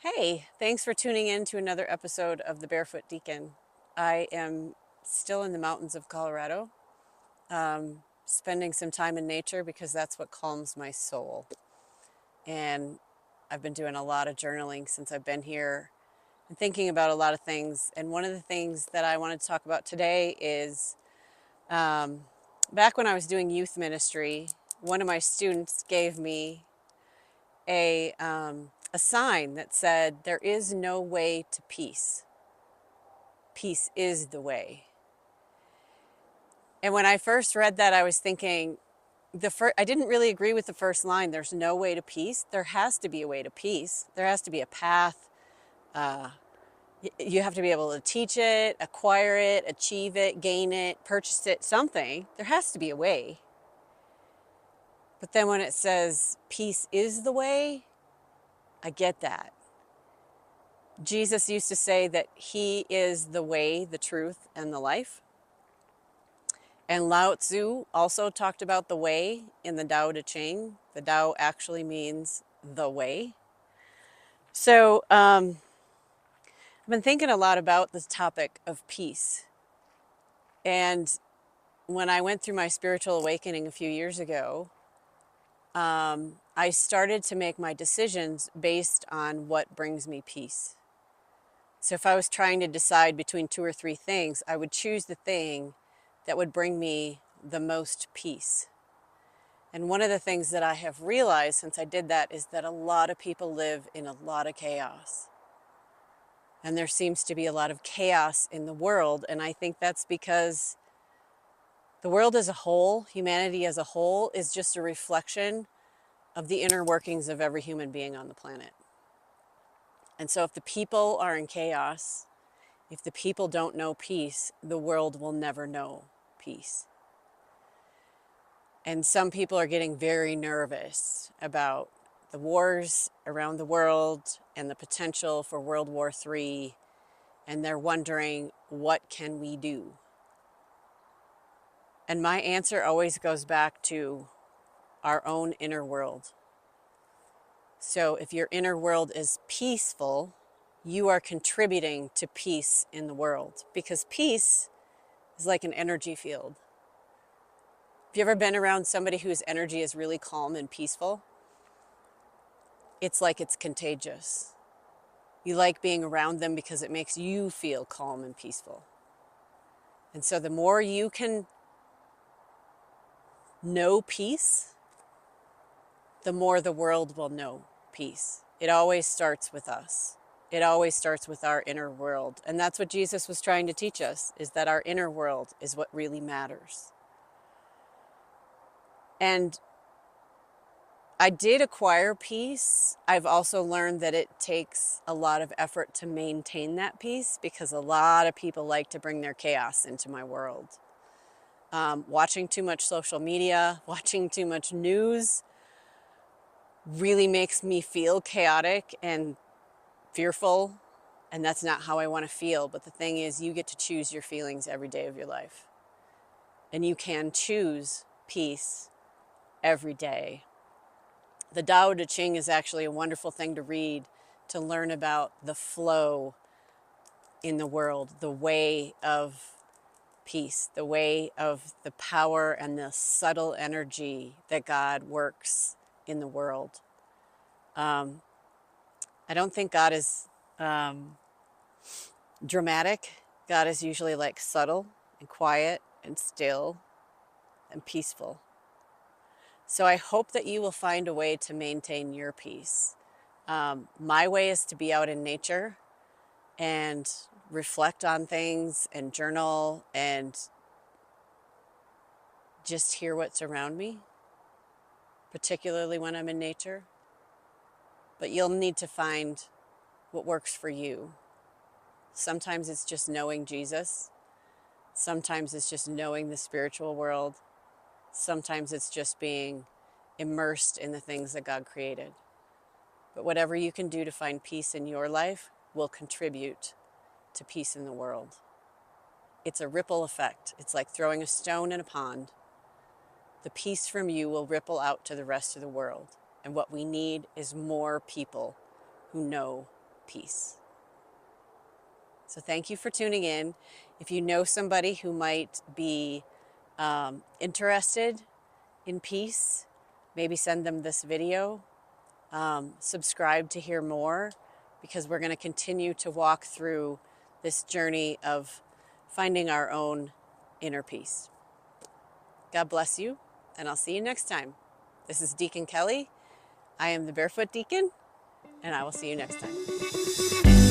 Hey, thanks for tuning in to another episode of the Barefoot Deacon. I am still in the mountains of Colorado, spending some time in nature because that's what calms my soul. And I've been doing a lot of journaling since I've been here and thinking about a lot of things. And one of the things that I wanted to talk about today is back when I was doing youth ministry, one of my students gave me a sign that said, "There is no way to peace. Peace is the way." And when I first read that, I was thinking, I didn't really agree with the first line. There's no way to peace. There has to be a way to peace. There has to be a path. Uh, you have to be able to teach it, acquire it, achieve it, gain it, purchase it, something. There has to be a way. But then when it says peace is the way, I get that. Jesus used to say that he is the way, the truth, and the life. And Lao Tzu also talked about the way in the Tao Te Ching. The Tao actually means the way. So I've been thinking a lot about this topic of peace. And when I went through my spiritual awakening a few years ago, I started to make my decisions based on what brings me peace. So if I was trying to decide between two or three things, I would choose the thing that would bring me the most peace. And one of the things that I have realized since I did that is that a lot of people live in a lot of chaos. And there seems to be a lot of chaos in the world. And I think that's because the world as a whole, humanity as a whole, is just a reflection of the inner workings of every human being on the planet. And so if the people are in chaos, if the people don't know peace, the world will never know peace. And some people are getting very nervous about the wars around the world and the potential for World War III. And they're wondering, what can we do? And my answer always goes back to our own inner world. So if your inner world is peaceful, you are contributing to peace in the world, because peace is like an energy field. Have you ever been around somebody whose energy is really calm and peaceful? It's like it's contagious. You like being around them because it makes you feel calm and peaceful. And so the more you can know peace, the more the world will know peace. It always starts with us. It always starts with our inner world. And that's what Jesus was trying to teach us, is that our inner world is what really matters. And I did acquire peace. I've also learned that it takes a lot of effort to maintain that peace, because a lot of people like to bring their chaos into my world. Watching too much social media, watching too much news really makes me feel chaotic and fearful, and that's not how I want to feel. But the thing is, you get to choose your feelings every day of your life. And you can choose peace every day. The Tao Te Ching is actually a wonderful thing to read, to learn about the flow in the world, the way of peace, the way of the power and the subtle energy that God works in the world. I don't think God is dramatic. God is usually like subtle and quiet and still and peaceful. So I hope that you will find a way to maintain your peace. My way is to be out in nature and reflect on things and journal and just hear what's around me, particularly when I'm in nature. But you'll need to find what works for you. Sometimes it's just knowing Jesus. Sometimes it's just knowing the spiritual world. Sometimes it's just being immersed in the things that God created. But whatever you can do to find peace in your life will contribute to peace in the world. It's a ripple effect. It's like throwing a stone in a pond. The peace from you will ripple out to the rest of the world. And what we need is more people who know peace. So thank you for tuning in. If you know somebody who might be interested in peace, maybe send them this video. Subscribe to hear more, because we're going to continue to walk through this journey of finding our own inner peace. God bless you, and I'll see you next time. This is Deacon Kelly. I am the Barefoot Deacon, and I will see you next time.